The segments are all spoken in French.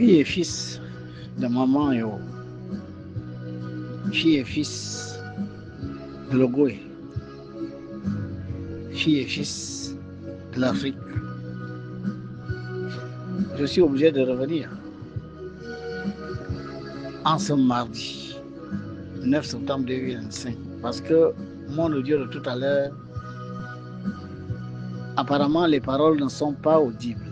Fille et fils de maman et fille et fils de l'Ogoé, fille et fils de l'Afrique. Je suis obligé de revenir en ce mardi 9 septembre 2025 parce que mon audio de tout à l'heure, apparemment les paroles ne sont pas audibles.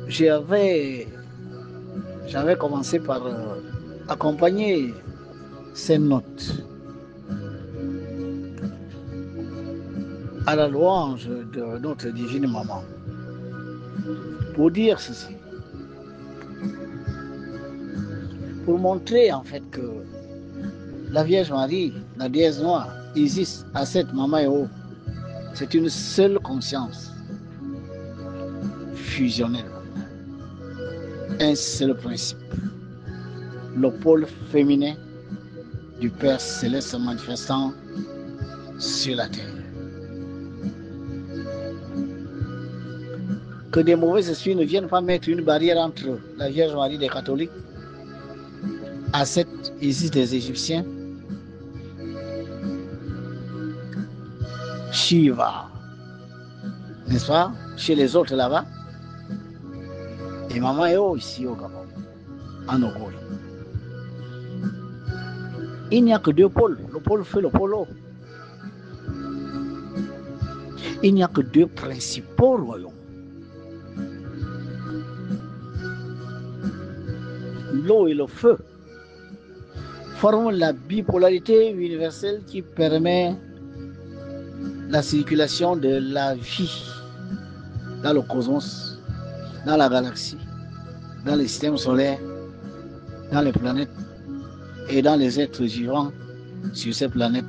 J'avais commencé par accompagner ces notes à la louange de notre divine maman pour dire ceci, pour montrer en fait que la Vierge Marie, la déesse noire, Isis, Aset, Mama et O, c'est une seule conscience fusionnelle, un seul principe, le pôle féminin du Père Céleste se manifestant sur la terre. Que des mauvais esprits ne viennent pas mettre une barrière entre la Vierge Marie des catholiques, Aset, Isis des Égyptiens, Shiva, n'est-ce pas, chez les autres là-bas, et Maman Eo ici au Gabon, en Ogoé. Il n'y a que deux pôles, le pôle feu, le pôle eau. Il n'y a que deux principaux royaumes. L'eau et le feu forment la bipolarité universelle qui permet la circulation de la vie dans le cosmos, dans la galaxie, dans le système solaire, dans les planètes et dans les êtres vivants sur ces planètes,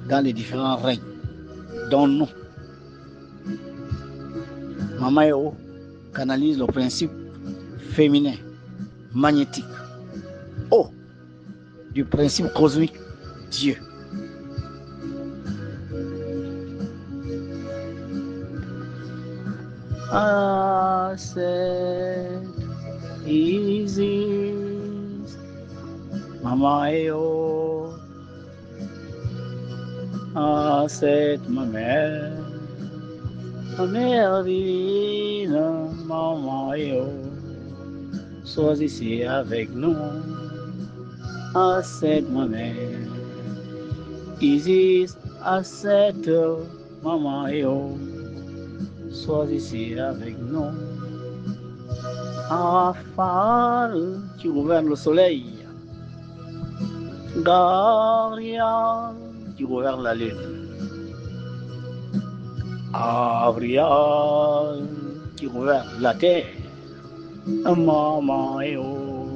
dans les différents règnes, dont nous. Maman Eo canalise le principe féminin, magnétique, O, du principe cosmique, Dieu. Aset, Isis, Mama Eo, Aset, ma mère divine, Mama Eo, sois ici avec nous, Aset, ma mère, Isis, Aset, Mama Eo, sois ici avec nous. Afar qui gouverne le soleil, Garial qui gouverne la lune, Avrial qui gouverne la terre. Maman Eo,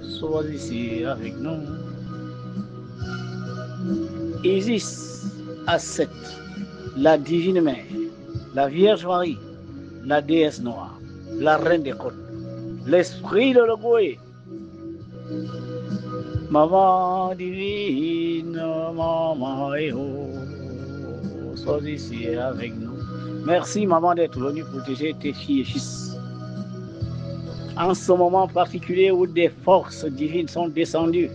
sois ici avec nous. Isis, Aset, la divine mère, la Vierge Marie, la déesse noire, la reine des côtes, l'esprit de l'Ogoé, Maman divine, Maman Eo, sois ici avec nous. Merci Maman d'être venue protéger tes filles et fils. En ce moment particulier où des forces divines sont descendues,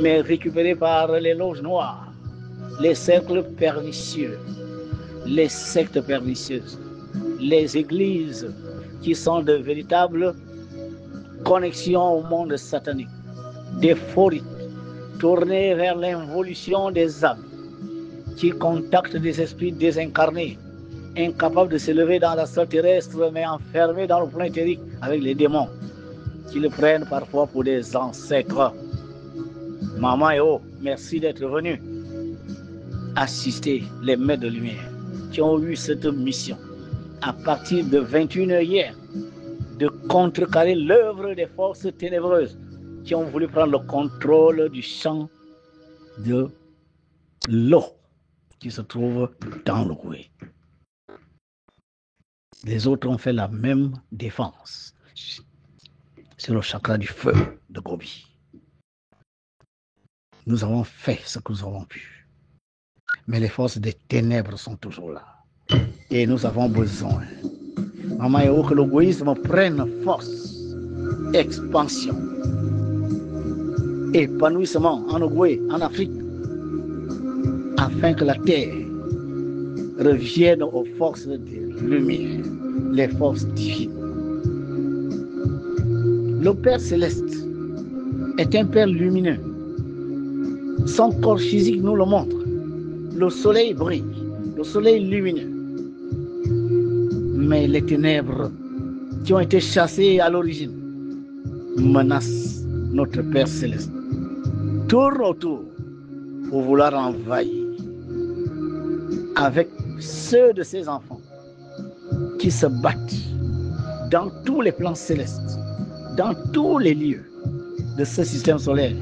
mais récupérées par les loges noires, les cercles pernicieux, les sectes pernicieuses, les églises qui sont de véritables connexions au monde satanique, des faux rites tournés vers l'involution des âmes qui contactent des esprits désincarnés, incapables de s'élever dans la sphère terrestre mais enfermés dans le plan éthérique avec les démons qui le prennent parfois pour des ancêtres. Maman Eo, merci d'être venu assister les maîtres de lumière qui ont eu cette mission à partir de 21h hier de contrecarrer l'œuvre des forces ténébreuses qui ont voulu prendre le contrôle du champ de l'eau qui se trouve dans le Goué. Les autres ont fait la même défense sur le chakra du feu de Gobi. Nous avons fait ce que nous avons pu. Mais les forces des ténèbres sont toujours là. Et nous avons besoin, Maman Yeo, que l'égoïsme prenne force, expansion, épanouissement en Ogooué, en Afrique, afin que la terre revienne aux forces de lumière, les forces divines. Le Père Céleste est un Père lumineux. Son corps physique nous le montre. Le soleil brille, le soleil lumineux. Mais les ténèbres qui ont été chassées à l'origine menacent notre Père Céleste. Tourne autour pour vouloir envahir avec ceux de ses enfants qui se battent dans tous les plans célestes, dans tous les lieux de ce système solaire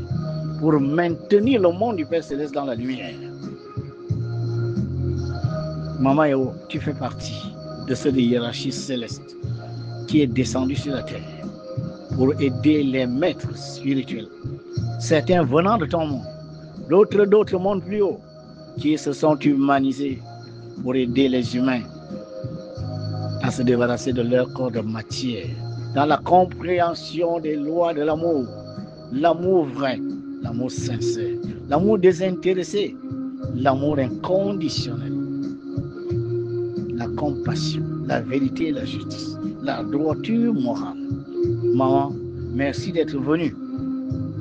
pour maintenir le monde du Père Céleste dans la lumière. Maman Yeo, tu fais partie de ceux de hiérarchie céleste qui est descendu sur la terre pour aider les maîtres spirituels, certains venant de ton monde, d'autres mondes plus hauts qui se sont humanisés pour aider les humains à se débarrasser de leur corps de matière dans la compréhension des lois de l'amour, l'amour vrai, l'amour sincère, l'amour désintéressé, l'amour inconditionnel, la compassion, la vérité et la justice, la droiture morale. Maman, merci d'être venue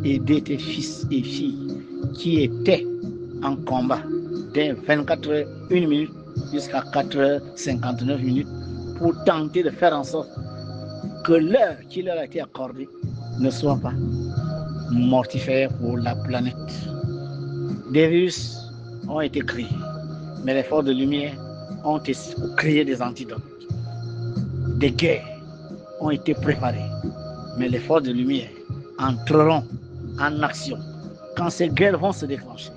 aider tes fils et filles qui étaient en combat dès 24h, 1 minute jusqu'à 4h59 minutes pour tenter de faire en sorte que l'heure qui leur a été accordée ne soit pas mortifère pour la planète. Des virus ont été créés, mais les forces de lumière ont créé des antidotes. Des guerres ont été préparées, mais les forces de lumière entreront en action quand ces guerres vont se déclencher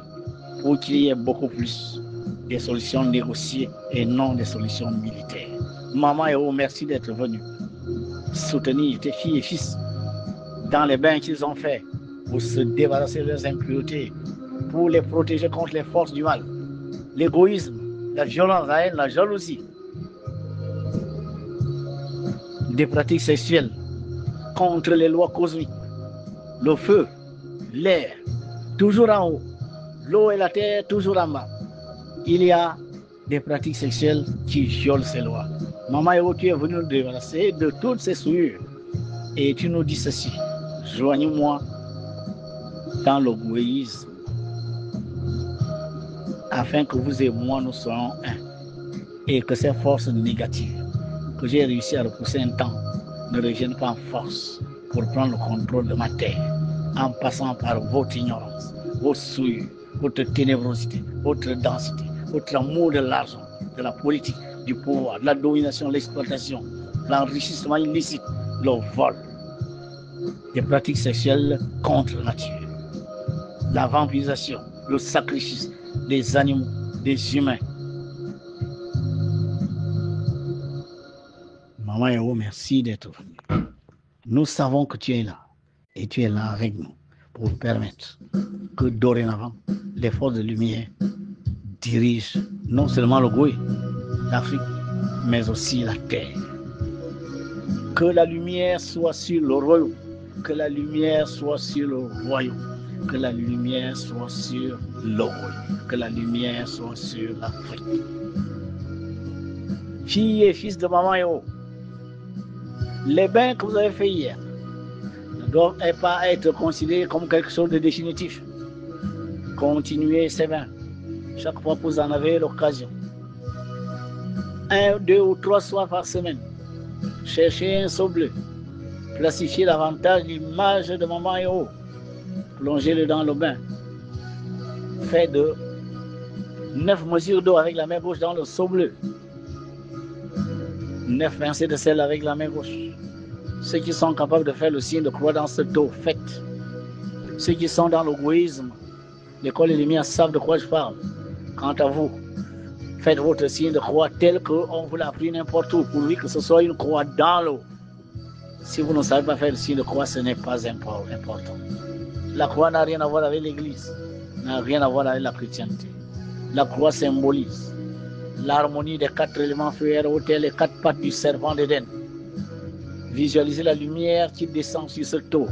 pour qu'il y ait beaucoup plus des solutions négociées et non des solutions militaires. Maman Yeo, merci d'être venue soutenir tes filles et fils dans les bains qu'ils ont faits pour se débarrasser de leurs impuretés, pour les protéger contre les forces du mal, l'égoïsme, la violence, la haine, la jalousie, des pratiques sexuelles, contre les lois cosmiques, le feu, l'air, toujours en haut, l'eau et la terre, toujours en bas. Il y a des pratiques sexuelles qui violent ces lois. Maman Yeo, tu es venu nous débarrasser de toutes ces souillures. Et tu nous dis ceci: joignez-moi dans l'égoïsme, afin que vous et moi nous soyons un. Et que ces forces négatives que j'ai réussi à repousser un temps ne reviennent pas en force pour prendre le contrôle de ma terre, en passant par votre ignorance, vos souillures, votre ténébrosité, votre densité, votre amour de l'argent, de la politique, du pouvoir, de la domination, l'exploitation, l'enrichissement illicite, le vol, des pratiques sexuelles contre la nature, la vampirisation, le sacrifice des animaux, des humains. Maman Yeo, merci d'être venue. Nous savons que tu es là et tu es là avec nous pour permettre que dorénavant les forces de lumière dirigent non seulement l'Ogooué, l'Afrique, mais aussi la terre. Que la lumière soit sur le royaume, que la lumière soit sur le royaume, que la lumière soit sur l'Ogooué, que la lumière soit sur l'Afrique. Filles et fils de Maman Yeo, les bains que vous avez faits hier ne doivent pas être considérés comme quelque chose de définitif. Continuez ces bains chaque fois que vous en avez l'occasion. 1, 2 ou 3 soirs par semaine. Cherchez un seau bleu. Plastifiez davantage l'image de Maman Yeo. Plongez-le dans le bain. Faites de 9 mesures d'eau avec la main gauche dans le seau bleu. 9 pincées de sel avec la main gauche. Ceux qui sont capables de faire le signe de croix dans cette eau, faites. Ceux qui sont dans l'égoïsme, l'école et les lumières savent de quoi je parle. Quant à vous, faites votre signe de croix tel qu'on vous l'a appris n'importe où, pourvu que ce soit une croix dans l'eau. Si vous ne savez pas faire le signe de croix, ce n'est pas important. La croix n'a rien à voir avec l'église, n'a rien à voir avec la chrétienté. La croix symbolise l'harmonie des 4 éléments feu, air, eau, terre, les 4 pattes du serpent d'Éden. Visualisez la lumière qui descend sur ce taux,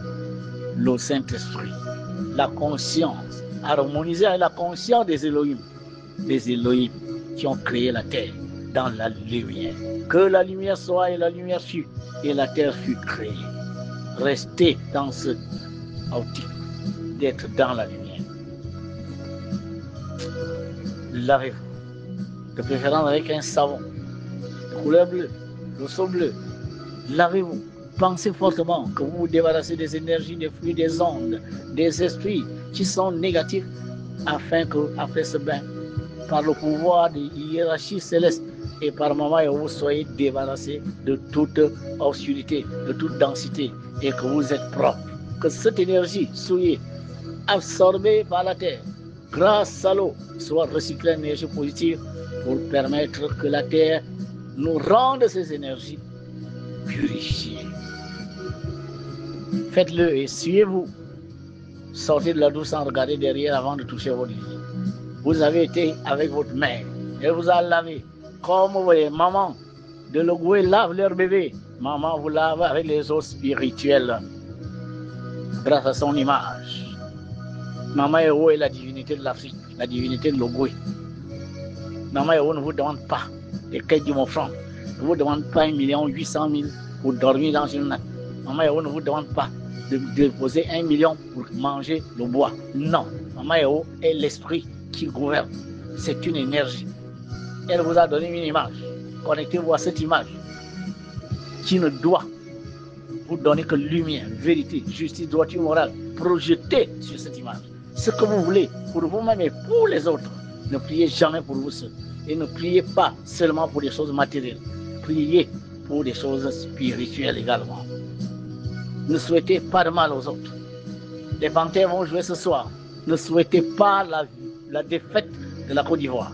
le Saint-Esprit, la conscience, harmonisée avec la conscience des Elohim qui ont créé la terre dans la lumière. Que la lumière soit et la lumière fut, et la terre fut créée. Restez dans ce optique d'être dans la lumière. Lavez-vous, de préférence avec un savon de couleur bleue, le sang bleu. Lavez-vous. Pensez fortement que vous vous débarrassez des énergies, des flux, des ondes, des esprits qui sont négatifs, afin que, après ce bain, par le pouvoir de hiérarchie céleste et par moment, vous soyez débarrassés de toute obscurité, de toute densité, et que vous êtes propre. Que cette énergie souillée, absorbée par la terre, grâce à l'eau, soit recyclée en énergie positive pour permettre que la terre nous rende ces énergies purifiées. Faites-le et suivez-vous. Sortez de la douce sans regarder derrière avant de toucher votre vie. Vous avez été avec votre mère. Elle vous a lavé. Comme vous voyez, maman de l'Ogooué lave leur bébé. Maman vous lave avec les eaux spirituelles. Grâce à son image. Maman Héros est la divinité de l'Afrique, la divinité de l'Ogooué. Maman Héros ne vous demande pas des quêtes du franc. Ne vous demande pas 1,8 million pour dormir dans une natte. Maman Héros ne vous demande pas de déposer 1 million pour manger le bois. Non. Maman Héros est l'esprit qui gouverne. C'est une énergie. Elle vous a donné une image. Connectez-vous à cette image qui ne doit vous donner que lumière, vérité, justice, droiture morale. Projetez sur cette image ce que vous voulez pour vous-même et pour les autres. Ne priez jamais pour vous seul. Et ne priez pas seulement pour des choses matérielles. Priez pour des choses spirituelles également. Ne souhaitez pas de mal aux autres. Les Panthères vont jouer ce soir. Ne souhaitez pas la défaite de la Côte d'Ivoire.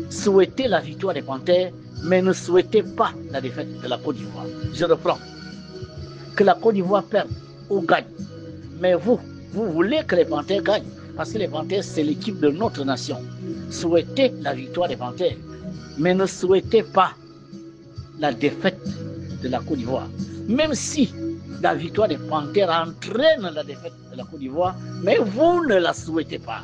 Souhaitez la victoire des Panthères, mais ne souhaitez pas la défaite de la Côte d'Ivoire. Je reprends. Que la Côte d'Ivoire perde ou gagne. Mais vous voulez que les Panthères gagnent, parce que les Panthères, c'est l'équipe de notre nation. Souhaitez la victoire des Panthères, mais ne souhaitez pas la défaite de la Côte d'Ivoire. Même si la victoire des Panthères entraîne la défaite de la Côte d'Ivoire, mais vous ne la souhaitez pas.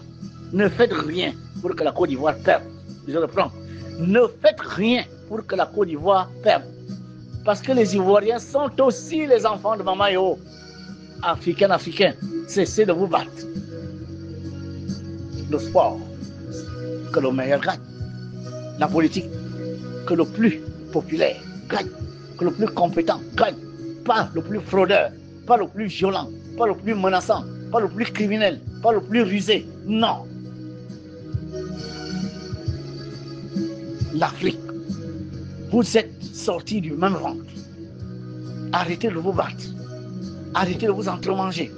Ne faites rien pour que la Côte d'Ivoire perde. Je reprends. Ne faites rien pour que la Côte d'Ivoire perde. Parce que les Ivoiriens sont aussi les enfants de Maman Héros. Africains, cessez de vous battre. Le sport, que le meilleur gagne. La politique, que le plus populaire gagne. Que le plus compétent gagne. Pas le plus fraudeur, pas le plus violent, pas le plus menaçant, pas le plus criminel, pas le plus rusé. Non. L'Afrique, vous êtes sortis du même ventre. Arrêtez de vous battre. Arrêtez de vous entremanger.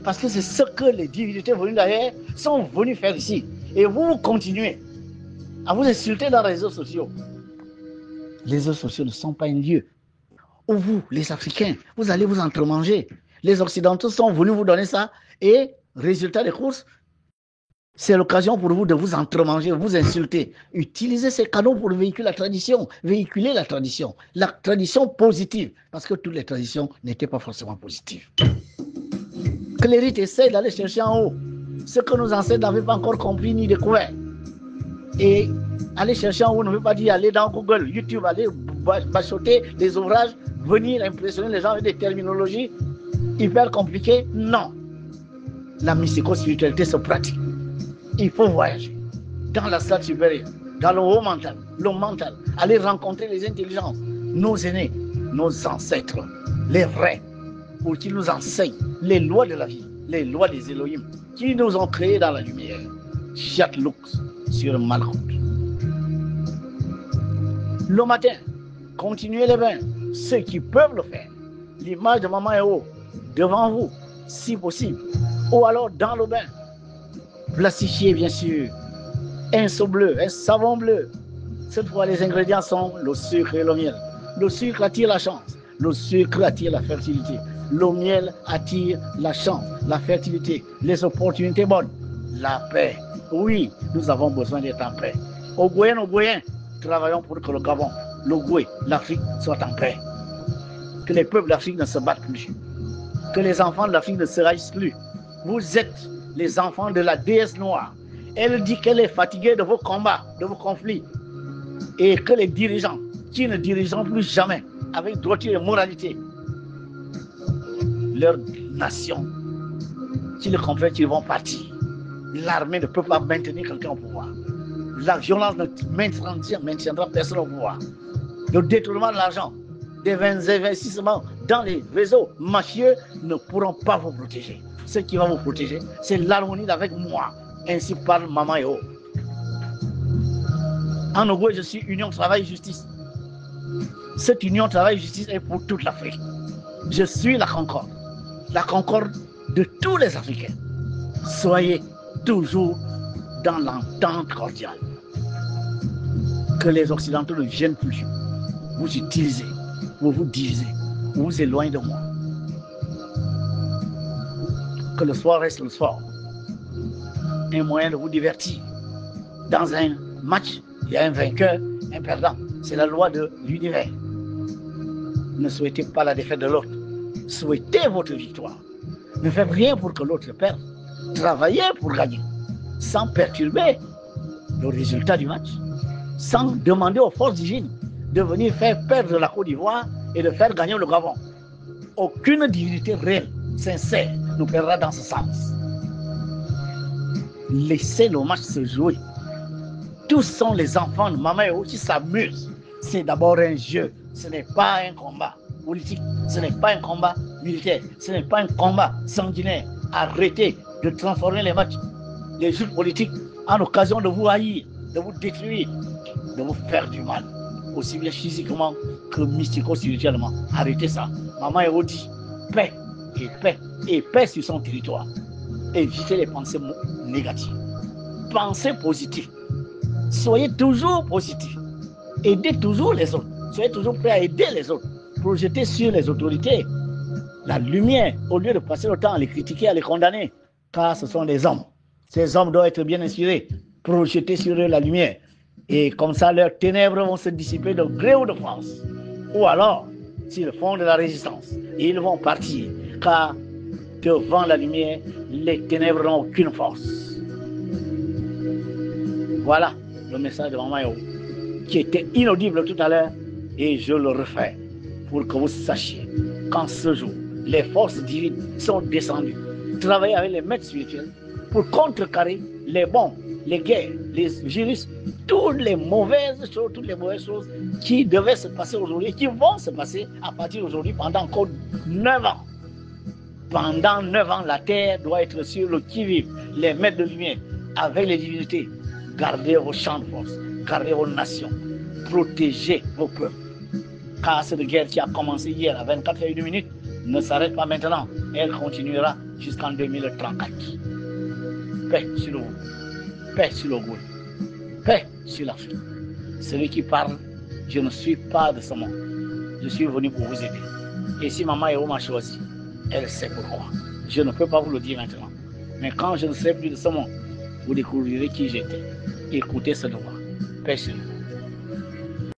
Parce que c'est ce que les divinités venues d'ailleurs sont venus faire ici. Et vous continuez à vous insulter dans les réseaux sociaux. Les réseaux sociaux ne sont pas un lieu où vous, les Africains, vous allez vous entremanger. Les Occidentaux sont venus vous donner ça. Et résultat des courses, c'est l'occasion pour vous de vous entremanger, vous insulter. Utilisez ces canaux pour véhiculer la tradition positive, parce que toutes les traditions n'étaient pas forcément positives. Que l'élite essaie d'aller chercher en haut ce que nos ancêtres n'avaient pas encore compris ni découvert. Et aller chercher en haut ne veut pas dire aller dans Google, YouTube, aller bachoter des ouvrages, venir impressionner les gens avec des terminologies hyper compliquées. Non. La mystico-spiritualité se pratique. Il faut voyager dans la salle supérieure, dans le haut mental, le mental, aller rencontrer les intelligences, nos aînés, nos ancêtres, les vrais, pour qu'ils nous enseignent les lois de la vie, les lois des Elohim, qui nous ont créés dans la lumière. Fiat Lux sur Malchut. Le matin, continuez les bains, ceux qui peuvent le faire. L'image de Maman Héros devant vous, si possible, ou alors dans le bain. Plastifié, bien sûr, un seau bleu, un savon bleu. Cette fois, les ingrédients sont le sucre et le miel. Le sucre attire la chance, le sucre attire la fertilité. Le miel attire la chance, la fertilité, les opportunités bonnes, la paix. Oui, nous avons besoin d'être en paix. Ogoyens, travaillons pour que le Gabon, l'Ogooué, l'Afrique soient en paix. Que les peuples d'Afrique ne se battent plus. Que les enfants de l'Afrique ne se raillent plus. Vous êtes les enfants de la déesse noire. Elle dit qu'elle est fatiguée de vos combats, de vos conflits. Et que les dirigeants, qui ne dirigeront plus jamais, avec droiture et moralité, leur nation, qui le comprennent, ils vont partir. L'armée ne peut pas maintenir quelqu'un au pouvoir. La violence ne maintiendra personne au pouvoir. Le détournement de l'argent, des investissements dans les réseaux mafieux ne pourront pas vous protéger. Ce qui va vous protéger, c'est l'harmonie avec moi. Ainsi parle Maman Yeo. En Ogooué, je suis Union Travail Justice. Cette Union Travail Justice est pour toute l'Afrique. Je suis la concorde de tous les Africains. Soyez toujours dans l'entente cordiale. Que les Occidentaux ne viennent plus vous utiliser, vous diviser, vous éloignez de moi. Que le soir reste le soir. Un moyen de vous divertir. Dans un match, il y a un vainqueur, un perdant. C'est la loi de l'univers. Ne souhaitez pas la défaite de l'autre. Souhaitez votre victoire. Ne faites rien pour que l'autre perde. Travaillez pour gagner. Sans perturber le résultat du match. Sans demander aux forces divines de venir faire perdre la Côte d'Ivoire et de faire gagner le Gabon. Aucune divinité réelle, sincère, nous perdra dans ce sens. Laissez le match se jouer. Tous sont les enfants de Maman Yeo qui s'amusent. C'est d'abord un jeu, ce n'est pas un combat politique, ce n'est pas un combat militaire, ce n'est pas un combat sanguinaire. Arrêtez de transformer les matchs, les jeux politiques en occasion de vous haïr, de vous détruire, de vous faire du mal, aussi bien physiquement que mystico-spirituellement. Arrêtez ça. Maman Yeo dit paix et paix sur son territoire. Évitez les pensées négatives. Pensez positif. Soyez toujours positif. Aidez toujours les autres. Soyez toujours prêts à aider les autres. Projetez sur les autorités la lumière au lieu de passer le temps à les critiquer, à les condamner. Car ce sont des hommes. Ces hommes doivent être bien inspirés. Projetez sur eux la lumière. Et comme ça, leurs ténèbres vont se dissiper de gré ou de force. Ou alors, s'ils font de la résistance, ils vont partir. Car devant la lumière, les ténèbres n'ont aucune force. Voilà le message de Maman Yeo, qui était inaudible tout à l'heure, et je le refais pour que vous sachiez qu'en ce jour, les forces divines sont descendues, travailler avec les maîtres spirituels pour contrecarrer les bombes, les guerres, les virus, toutes les mauvaises choses qui devaient se passer aujourd'hui et qui vont se passer à partir d'aujourd'hui pendant encore 9 ans. Pendant 9 ans, la terre doit être sur le qui-vive, les maîtres de lumière, avec les divinités. Gardez vos champs de force, gardez vos nations, protégez vos peuples. Car cette guerre qui a commencé hier à 24h01 ne s'arrête pas maintenant. Elle continuera jusqu'en 2034. Paix sur vous, paix sur le Goué, paix sur l'Afrique. Celui qui parle, je ne suis pas de ce monde. Je suis venu pour vous aider. Et si Maman Yeo m'a choisi, elle sait pourquoi. Je ne peux pas vous le dire maintenant. Mais quand je ne serai plus de ce monde, vous découvrirez qui j'étais. Écoutez ce devoir. Paix sur vous.